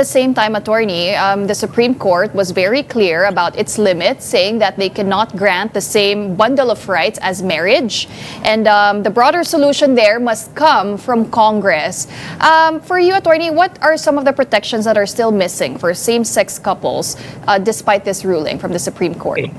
At the same time, attorney, the Supreme Court was very clear about its limits, saying that they cannot grant the same bundle of rights as marriage. And the broader solution there must come from Congress. For you, attorney, what are some of the protections that are still missing for same-sex couples despite this ruling from the Supreme Court?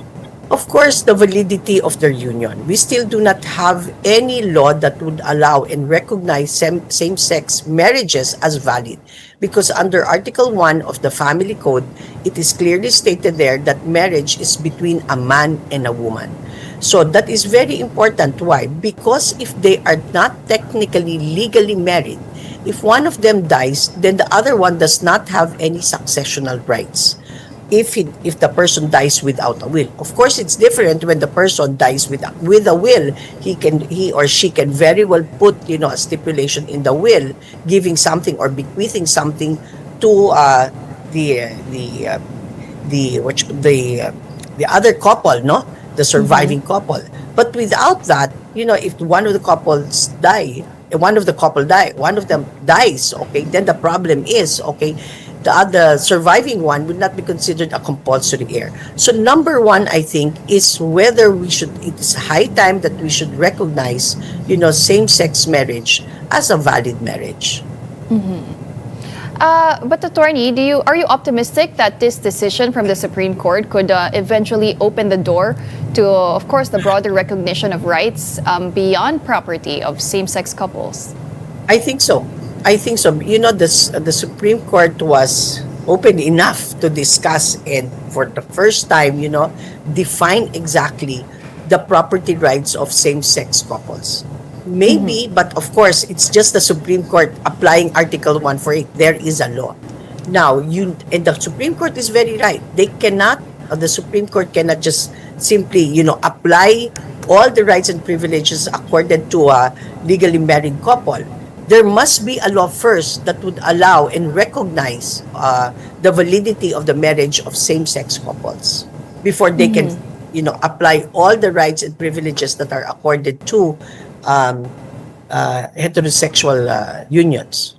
Of course, the validity of their union. We still do not have any law that would allow and recognize same-sex marriages as valid, because under Article 1 of the Family Code, it is clearly stated there that marriage is between a man and a woman. So that is very important. Why? Because if they are not technically legally married, if one of them dies, then the other one does not have any successional rights. If the person dies without a will. Of course, it's different when the person dies with a will. He or she can very well put a stipulation in the will, giving something or bequeathing something to the other couple, no, the surviving couple. But without that, if one of the couples die, one of them dies, okay, then the problem is, okay, the other surviving one would not be considered a compulsory heir. So number one, I think, is whether it is high time that we should recognize, same-sex marriage as a valid marriage. But attorney, are you optimistic that this decision from the Supreme Court could eventually open the door to, of course, the broader recognition of rights beyond property of same-sex couples? I think so. The Supreme Court was open enough to discuss and for the first time, define exactly the property rights of same-sex couples. Maybe, but of course, it's just the Supreme Court applying Article 1 for it. There is a law. Now, and the Supreme Court is very right. The Supreme Court cannot just simply, apply all the rights and privileges accorded to a legally married couple. There must be a law first that would allow and recognize the validity of the marriage of same-sex couples before they can, apply all the rights and privileges that are accorded to heterosexual unions.